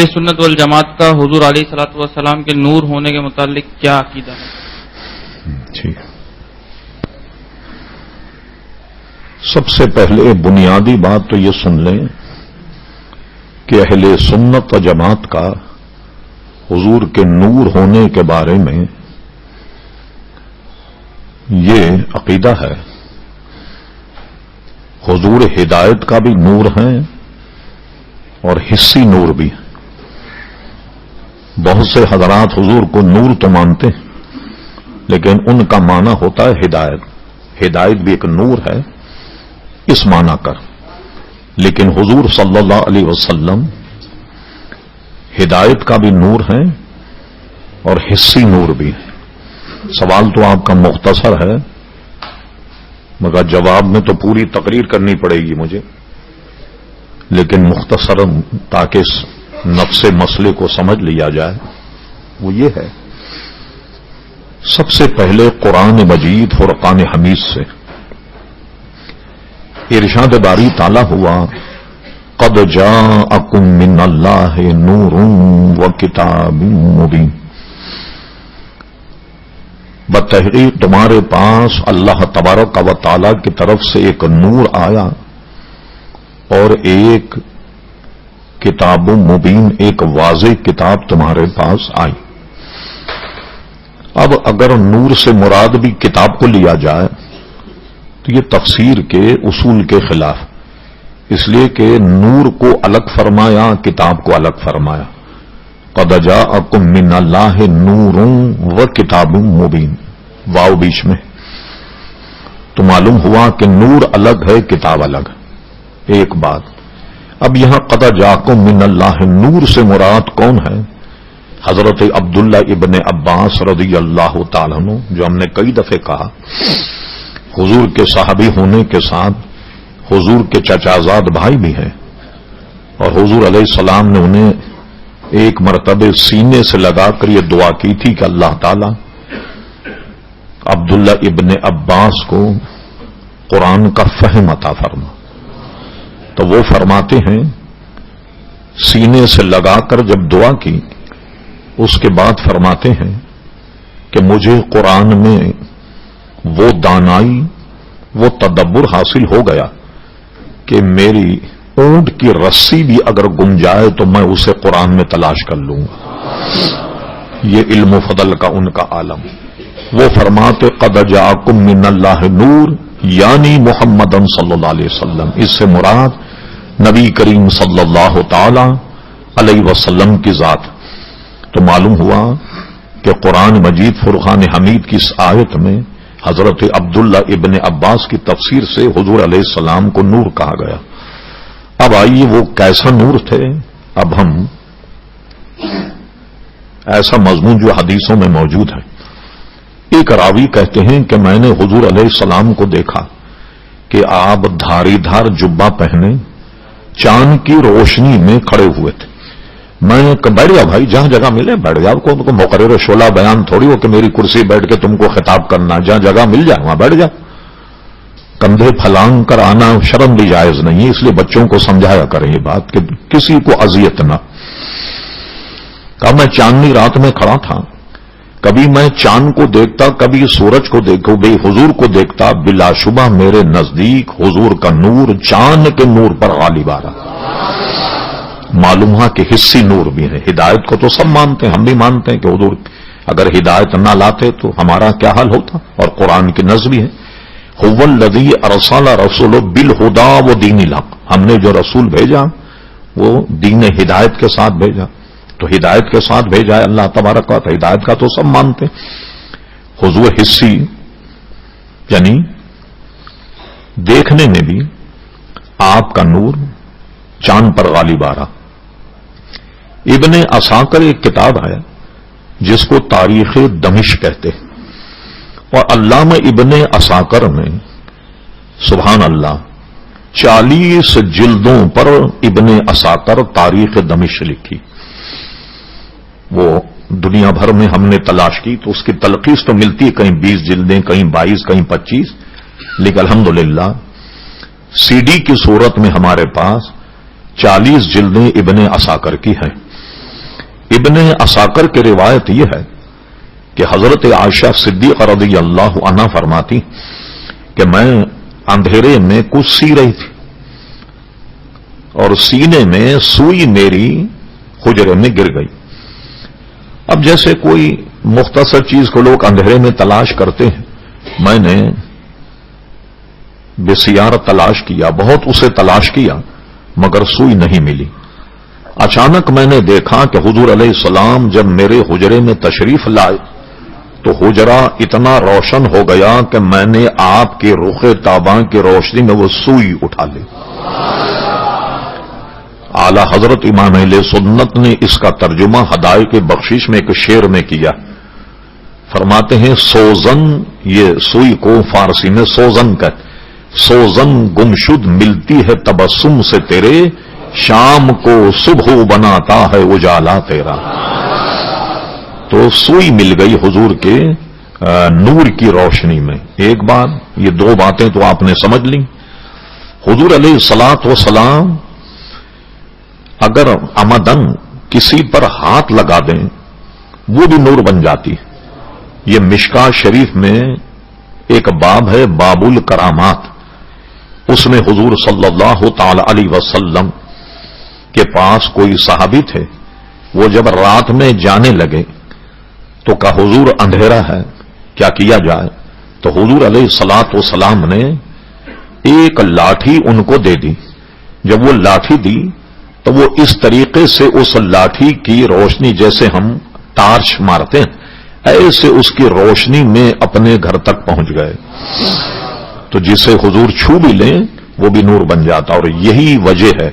سنت والجماعت کا حضور علیہ الصلوۃ والسلام کے نور ہونے کے متعلق کیا عقیدہ ہے؟ ٹھیک، سب سے پہلے بنیادی بات تو یہ سن لیں کہ اہل سنت و جماعت کا حضور کے نور ہونے کے بارے میں یہ عقیدہ ہے حضور ہدایت کا بھی نور ہے اور حصی نور بھی ہے۔ بہت سے حضرات حضور کو نور تو مانتے ہیں لیکن ان کا معنی ہوتا ہے ہدایت۔ ہدایت بھی ایک نور ہے اس معنی کر، لیکن حضور صلی اللہ علیہ وسلم ہدایت کا بھی نور ہے اور حصی نور بھی ہے۔ سوال تو آپ کا مختصر ہے مگر جواب میں تو پوری تقریر کرنی پڑے گی مجھے، لیکن مختصرا تاکہ نفس مسئلے کو سمجھ لیا جائے وہ یہ ہے، سب سے پہلے قرآن مجید فرقان حمید سے ارشاد باری تعالی ہوا قد جاءکم من اللہ نور وکتاب مبین، بتحقیق تمہارے پاس اللہ تبارک و تعالی کی طرف سے ایک نور آیا اور ایک کتاب مبین، ایک واضح کتاب تمہارے پاس آئی۔ اب اگر نور سے مراد بھی کتاب کو لیا جائے تو یہ تفسیر کے اصول کے خلاف، اس لیے کہ نور کو الگ فرمایا کتاب کو الگ فرمایا۔ قد جاءکم من اللہ نور و کتاب مبین، واو بیچ میں، تو معلوم ہوا کہ نور الگ ہے کتاب الگ ہے۔ ایک بات، اب یہاں قد جاءکم من اللہ نور سے مراد کون ہے؟ حضرت عبداللہ ابن عباس رضی اللہ تعالیٰ عنہ، جو ہم نے کئی دفعے کہا حضور کے صحابی ہونے کے ساتھ حضور کے چچازاد بھائی بھی ہیں، اور حضور علیہ السلام نے انہیں ایک مرتبہ سینے سے لگا کر یہ دعا کی تھی کہ اللہ تعالیٰ عبداللہ ابن عباس کو قرآن کا فہم عطا فرما۔ تو وہ فرماتے ہیں سینے سے لگا کر جب دعا کی اس کے بعد فرماتے ہیں کہ مجھے قرآن میں وہ دانائی وہ تدبر حاصل ہو گیا کہ میری اونٹ کی رسی بھی اگر گم جائے تو میں اسے قرآن میں تلاش کر لوں گا۔ یہ علم و فضل کا ان کا عالم۔ وہ فرماتے قد جاءکم من اللہ نور، یعنی محمد صلی اللہ علیہ وسلم، اس سے مراد نبی کریم صلی اللہ تعالی علیہ وسلم کی ذات۔ تو معلوم ہوا کہ قرآن مجید فرقان حمید کی اس آیت میں حضرت عبداللہ ابن عباس کی تفسیر سے حضور علیہ السلام کو نور کہا گیا۔ اب آئیے وہ کیسا نور تھے؟ اب ہم ایسا مضمون جو حدیثوں میں موجود ہے، ایک راوی کہتے ہیں کہ میں نے حضور علیہ السلام کو دیکھا کہ آپ دھاری دھار جبہ پہنے چاند کی روشنی میں کھڑے ہوئے تھے۔ میں بیٹھ جا بھائی، جہاں جگہ ملے بیٹھ جا، کو مقرر شعلہ بیان تھوڑی ہو کہ میری کرسی بیٹھ کے تم کو خطاب کرنا، جہاں جگہ مل جائے وہاں بیٹھ جا۔ کندھے پھلانگ کر آنا شرم بھی جائز نہیں ہے، اس لیے بچوں کو سمجھایا کریں یہ بات کہ کسی کو اذیت نہ۔ کہا میں چاندنی رات میں کھڑا تھا، کبھی میں چاند کو دیکھتا کبھی سورج کو دیکھو، بھئی حضور کو دیکھتا، بلا شبہ میرے نزدیک حضور کا نور چاند کے نور پر غالب آ رہا۔ معلوم ہوا کہ حصی نور بھی ہے۔ ہدایت کو تو سب مانتے ہیں، ہم بھی مانتے ہیں کہ حضور اگر ہدایت نہ لاتے تو ہمارا کیا حال ہوتا، اور قرآن کی نظم بھی ہے هو الذی ارسل رسولہ بالہدی ودین الحق، ہم نے جو رسول بھیجا وہ دین ہدایت کے ساتھ بھیجا، تو ہدایت کے ساتھ بھیجا ہے اللہ تبارک و تعالی، ہدایت کا تو سب مانتے ہیں۔ حضور حصی یعنی دیکھنے میں بھی آپ کا نور چاند پر غالب آ رہا۔ ابن عساکر ایک کتاب ہے جس کو تاریخ دمشق کہتے ہیں، اور علامہ ابن عساکر نے سبحان اللہ 40 جلدوں پر ابن عساکر تاریخ دمشق لکھی۔ وہ دنیا بھر میں ہم نے تلاش کی تو اس کی تلخیص تو ملتی ہے، کہیں 20 جلدیں، کہیں 22، کہیں 25، لیکن الحمدللہ سی ڈی کی صورت میں ہمارے پاس 40 جلدیں ابن عساکر کی ہیں۔ ابن اساکر کی روایت یہ ہے کہ حضرت عائشہ صدیقہ رضی اللہ عنہا فرماتی کہ میں اندھیرے میں کچھ سی رہی تھی اور سینے میں سوئی میری حجرے میں گر گئی. اب جیسے کوئی مختصر چیز کو لوگ اندھیرے میں تلاش کرتے ہیں، میں نے بسیار تلاش کیا، بہت اسے تلاش کیا مگر سوئی نہیں ملی. اچانک میں نے دیکھا کہ حضور علیہ السلام جب میرے حجرے میں تشریف لائے تو حجرہ اتنا روشن ہو گیا کہ میں نے آپ کے رخ تاباں کی روشنی میں وہ سوئی اٹھا لی. اعلی حضرت امام اہل سنت نے اس کا ترجمہ ہدایت بخشش میں ایک شعر میں کیا. فرماتے ہیں سوزن، یہ سوئی کو فارسی میں سوزن کہتے، سوزن گمشد ملتی ہے تبسم سے تیرے، شام کو صبح بناتا ہے اجالا تیرا. تو سوئی مل گئی حضور کے نور کی روشنی میں. ایک بات، یہ دو باتیں تو آپ نے سمجھ لی. حضور علیہ الصلوۃ والسلام اگر عمدن کسی پر ہاتھ لگا دیں وہ بھی نور بن جاتی. یہ مشکاہ شریف میں ایک باب ہے باب الکرامات، اس میں حضور صلی اللہ تعالی علیہ وسلم کے پاس کوئی صحابی تھے. وہ جب رات میں جانے لگے تو کہا حضور اندھیرا ہے، کیا کیا جائے؟ تو حضور علیہ الصلوۃ والسلام نے ایک لاٹھی ان کو دے دی. جب وہ لاٹھی دی تو وہ اس طریقے سے اس لاٹھی کی روشنی، جیسے ہم ٹارچ مارتے ہیں ایسے اس کی روشنی میں اپنے گھر تک پہنچ گئے. تو جسے حضور چھو بھی لیں وہ بھی نور بن جاتا. اور یہی وجہ ہے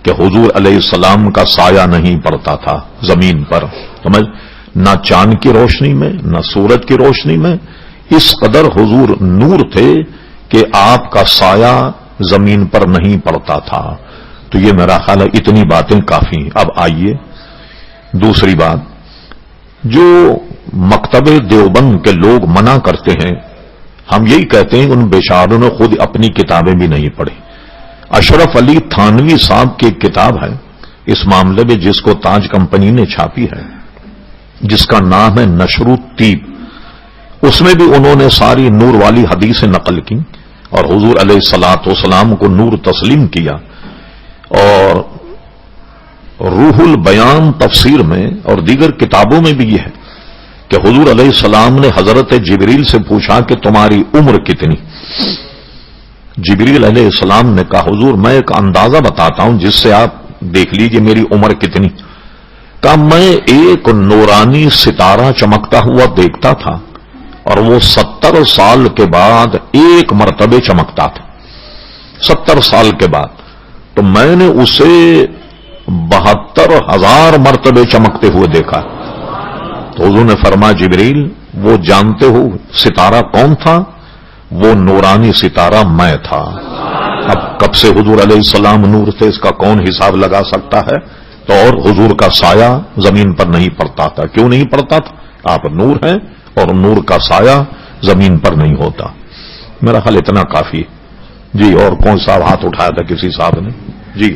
کہ حضور علیہ السلام کا سایہ نہیں پڑتا تھا زمین پر، سمجھ، نہ چاند کی روشنی میں نہ سورج کی روشنی میں. اس قدر حضور نور تھے کہ آپ کا سایہ زمین پر نہیں پڑتا تھا. تو یہ میرا خیال ہے اتنی باتیں کافی. اب آئیے دوسری بات، جو مکتب دیوبند کے لوگ منع کرتے ہیں، ہم یہی کہتے ہیں ان بیچاروں نے خود اپنی کتابیں بھی نہیں پڑھی. اشرف علی تھانوی صاحب کی ایک کتاب ہے اس معاملے میں جس کو تاج کمپنی نے چھاپی ہے، جس کا نام ہے نشر الطیب. اس میں بھی انہوں نے ساری نور والی حدیثیں نقل کی اور حضور علیہ الصلوۃ والسلام کو نور تسلیم کیا. اور روح البیان تفسیر میں اور دیگر کتابوں میں بھی یہ ہے کہ حضور علیہ السلام نے حضرت جبریل سے پوچھا کہ تمہاری عمر کتنی؟ جبریل علیہ السلام نے کہا حضور میں ایک اندازہ بتاتا ہوں جس سے آپ دیکھ لیجئے میری عمر کتنی. کہا میں ایک نورانی ستارہ چمکتا ہوا دیکھتا تھا اور وہ 70 سال کے بعد ایک مرتبہ چمکتا تھا. 70 سال کے بعد تو میں نے اسے 72,000 مرتبے چمکتے ہوئے دیکھا. تو حضور نے فرمایا جبریل وہ جانتے ہو ستارہ کون تھا؟ وہ نورانی ستارہ میں تھا. اب کب سے حضور علیہ السلام نور تھے اس کا کون حساب لگا سکتا ہے؟ تو اور حضور کا سایہ زمین پر نہیں پڑتا تھا. کیوں نہیں پڑتا تھا؟ آپ نور ہیں اور نور کا سایہ زمین پر نہیں ہوتا. میرا خیال اتنا کافی. جی اور کون صاحب ہاتھ اٹھایا تھا کسی صاحب نے؟ جی